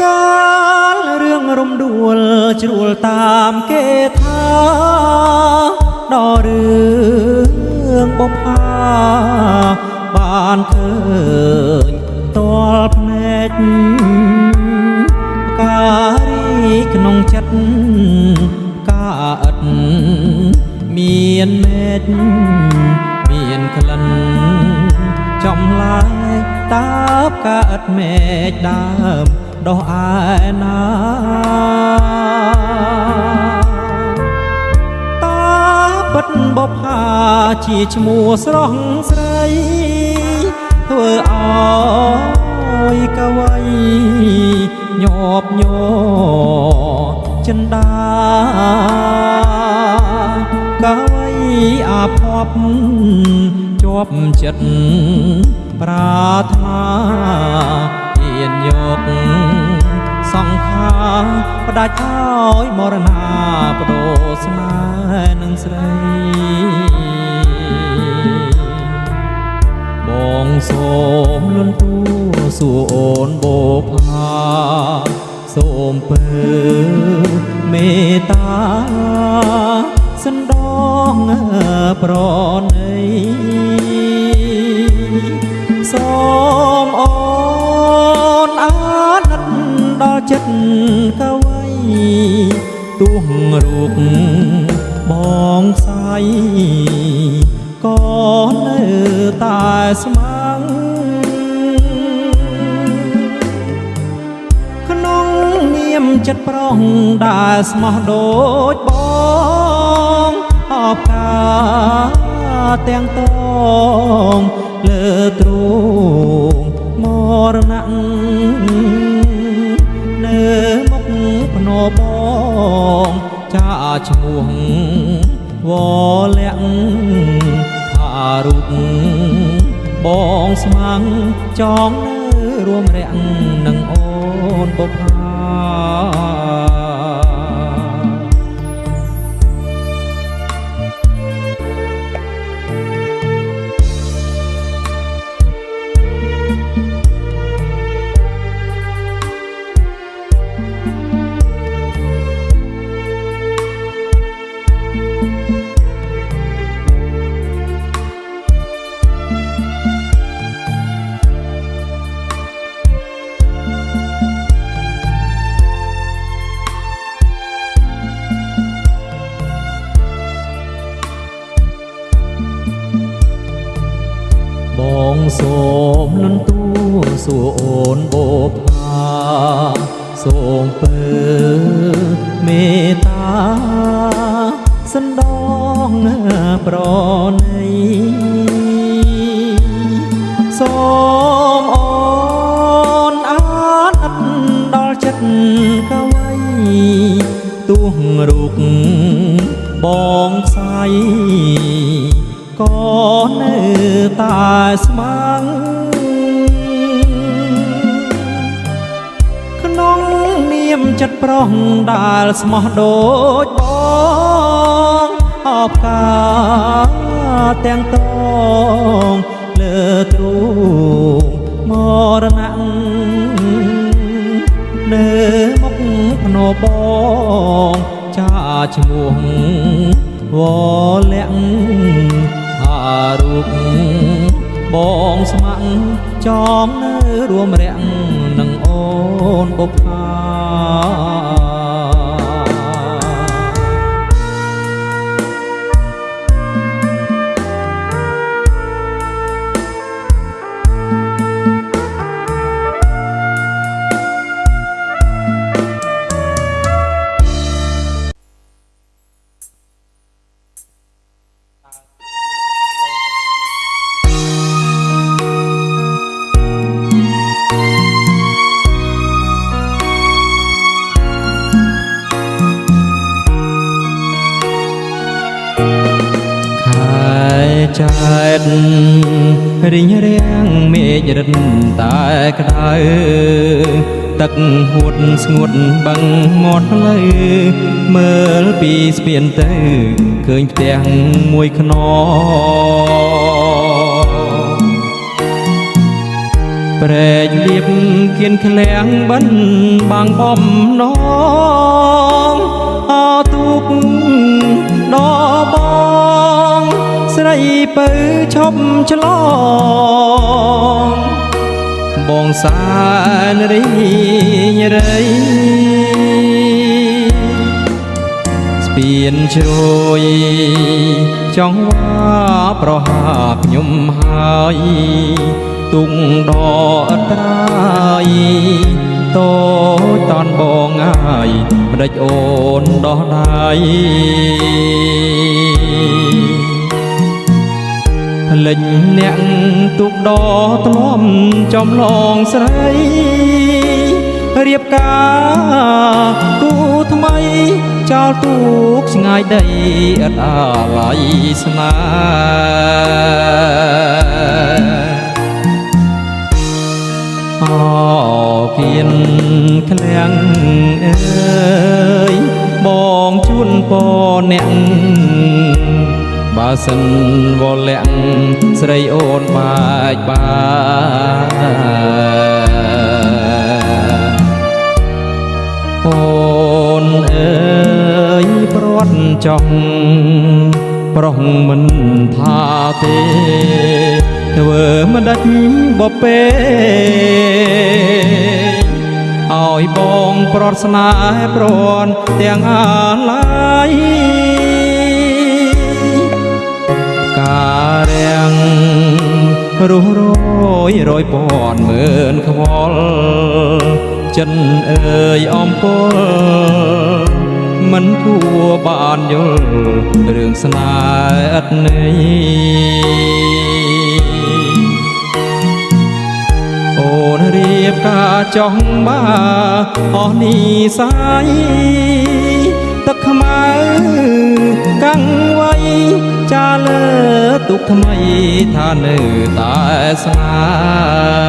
កាលរឿងរំដួលជ្រួលតាមគេថាដល់រឿងបុប្ផាបានឃើញតលភ្នែកការីក្នុងចិត្តកាអត់មានមេឃមានក្លិនចំឡាយតើបកាអត់មេឃដើមដោះឯណាតាពិតបុប្ផាជាឈ្មោះស្រស់ស្រីធ្វើឲ្យកវីញាប់ញ័រចិន្តាកវីអាភ័ព្វជាប់ចិត្តប្រាថ្នាហ៊ានយកសង្ខាផ្ដាច់ឲ្យមរណាបដូរស្នេហ៍នឹងស្រីបងសូមលន់ទូសួរអូនបូផាសូមពើមេត្តាសណ្ដងប្រណីសូមអូនអាណិតដល់ចិត្តកវីទួងរូបបងស្អីក៏នៅតែស្មាំងក្នុងនាមចិត្តប្រុសដែលស្មោះដូចបងអបការទាំងតងលើទ្រូងមរណៈនៅមុខភ្នំបងចាឈ្មោះវលាក់ថារូបបងស្មាំងចងនៅរួមរាក់នឹងអូនបុប្ផាបងសូមលន់ទូសួរអូនបូផាសូមពើមេត្តាសណ្ដងប្រណីសូមអូនអាណិតដល់ចិត្តកវីទួងរូបបងស្អីក៏នៅតែស្មាំងក្នុងនាមចិត្តប្រុសដែលស្មោះដូចបងអបការទាំងតងលើទ្រូងមរណៈនៅមុខភ្នំបងចាឈ្មោះវលាក់រូបបងស្មាំងចងនៅរួមរាក់នឹងអូនបុប្ផាចែករីងរាំងមេឃរិនតែក្តៅទឹកហួតស្ងួតបឹងមាត់ផ្លូវមើលពីស្ពានទៅឃើញផ្ទះមួយខ្នង ប្រែកលៀបគៀនឃ្លាំងបិណ្ឌបាំងបំណងអទុកដល់បងស្រីពៅឈប់ឆ្លងបងសានរីញរៃស្ពានជ្រោយចង់វាប្រហាខ្ញុំហើយទុងដអត់ត្រាយតូចតនបងអាយម្ដេចអូនដោះដៃលេញអ្នកទុកដធ្លាប់ចំឡងស្រីរៀបការគូថ្មីចោលទូកឆ្ងាយដីអត់អាឡ័យស្នេហ៍គៀនឃ្លាំងអើយបងជួនពអ្នកបើសិនវលាក់ស្រីអូនបាចអូនអើយព្រាត់ចង់ប្រុសមិនថាទេធ្វើមិនដាច់បពេឲ្យបងប្រត់ស្នេហ៍ព្រាន់ទាំងអាឡ័យការរាំងរស់រយរយពាន់ម៉ឺនខ្វល់ចិនអើយអំពើមិនគួរបានយល់រឿងស្នេហ៍ឥតន័យអូនរៀបការចង់បាអស់នីសាយទឹកខ្មៅកាំងໄວចាលើទុកថ្មីថានៅតែស្នេ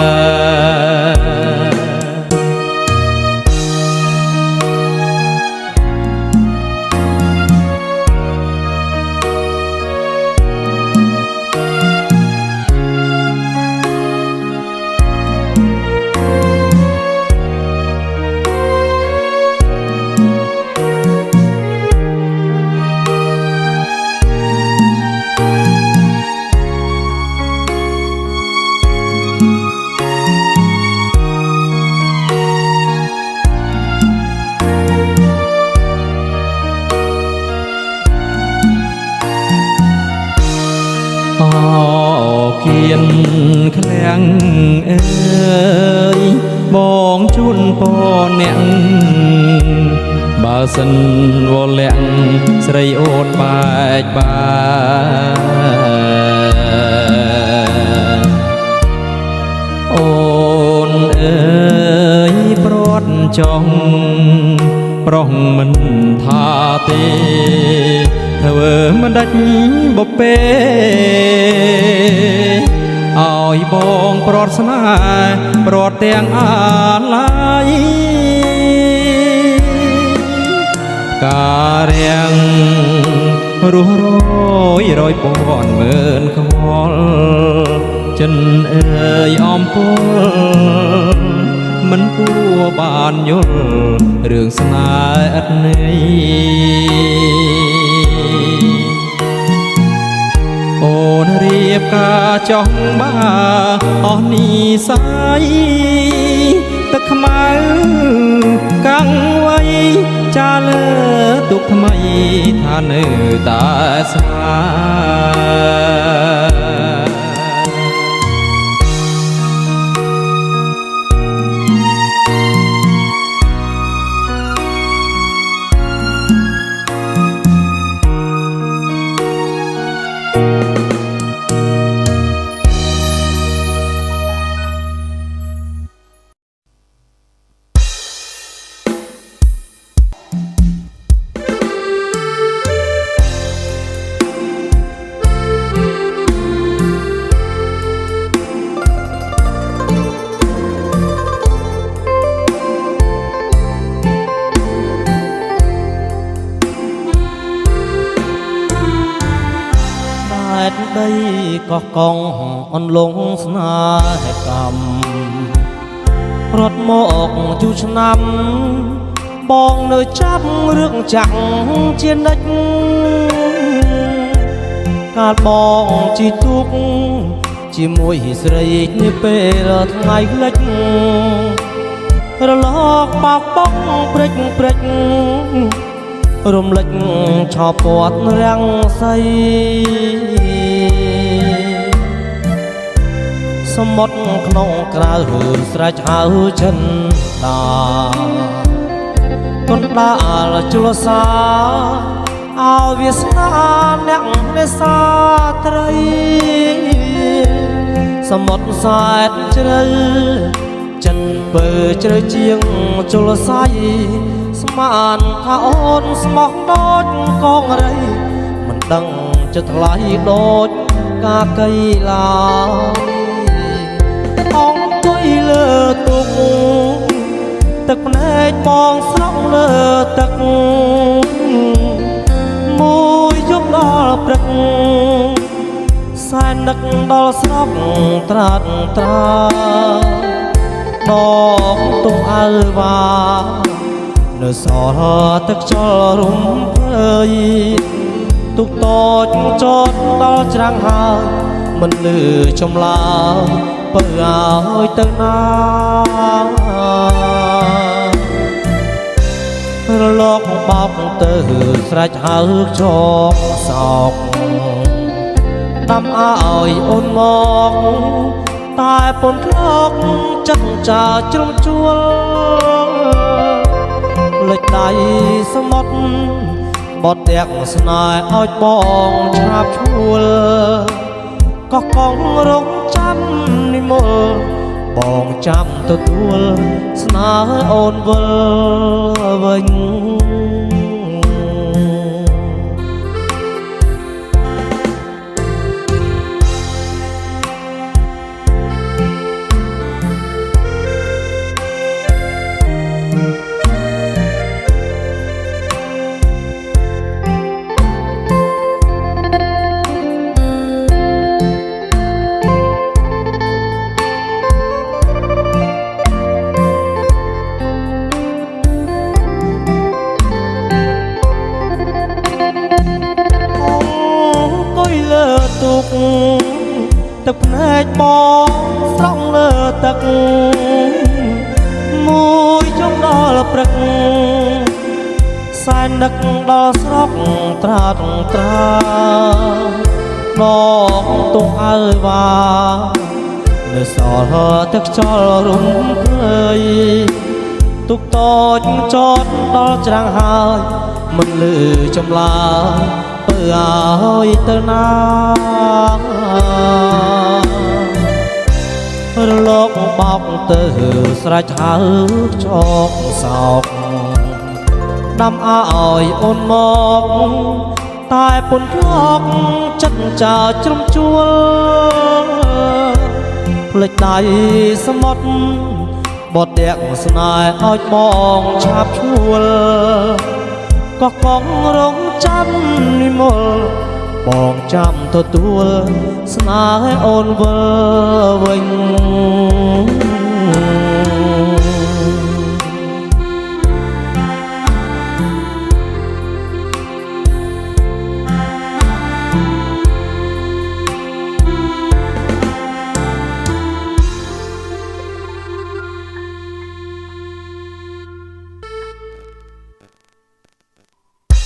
គៀនឃ្លាំងអើយបងជួនពអ្នកបើសិនវលាក់ស្រីអូនបែកអូនអើយព្រាត់ចង់ប្រុសមិនថាទេធ្វើមិនដាច់បពេឲ្យបងប្រត់ស្នេហ៍ប្រត់ទាំងអាឡ័យការរាំងរស់រយរយពាន់ម៉ឺនខ្វល់ចិនអើយអំពើមិនគួរបានយល់រឿងស្នេហ៍ឥតន័យអូនរៀបការចង់បាអស់នីសាយទឹកខ្មៅកាំងໄວចាលើទុកថ្មីថានៅតែស្នេហ៍ ដីកោះកងអន្លង់ស្នេហ៍កម្ម រត់មកយូរឆ្នាំបងនៅចាប់រឿងចាក់ជានិច្ចកាលបងជីទុកជាមួយស្រីនេះពេលថ្ងៃលិចរលកបោកបង់ព្រិចរំលេចឆោពាត់រាំងសីសមុទ្រក្នុងក្រៅស្រេចហៅចិនដាកណ្ដាលជលសាឲ្យវាស្នាអ្នកនេសាត្រីសមុទ្រសែតជ្រៅចិនពើជ្រៅជាងជលស័យស្មានថាអូនស្មោះដូចកងរីមិនដឹងចិត្តថ្លៃដូចកាកៃឡាអង្គុយលើទុកទឹកភ្នែកបងស្រក់លើទឹកមួយយប់ដល់ព្រឹកសែននឹកដល់ស្រុកត្រាត់ត្រាដងទុំអើវ៉ានៅសល់ទឹកចលរំភើយទុកតូចចតដល់ច្រាំងហើយមិនលឺចម្លើយបើឲ្យទៅណារលកបោកទៅស្រេចហៅចកសោកដាំឲ្យអូនមកតែប៉ុនធ្លាប់ចិត្តចាជ្រុំជួលលេចដៃសមុទ្របត់តាក់ស្នេហ៍ឲ្យបងឆាបឈួលក៏កងរងចាំនិមលបងចាំទទួលស្នេហ៍អូនវិលវិញទឹកភ្នែកបងស្រង់លើទឹកមួយយប់ដល់ព្រឹកសែននឹកដល់ស្រុកត្រាត់ត្រាបងទុំអើវ៉ានៅសល់ទឹកចលរំភើយទុកតូចចតដល់ច្រាំងហើយមិនលឺចម្លើយបើឲ្យទៅណារលកបោកទៅស្រេចហៅចកសោកដាំឲ្យអូនមកតែប៉ុនធ្លាប់ចិត្តចាជ្រុំជួលភ្លេចដៃសមុទ្របត់តាក់ស្នេហ៍ឲ្យបងឆាបឈួលក៏កងរងចាំនិមលបងចាំទទួលស្នេហ៍អូនវិលវិញ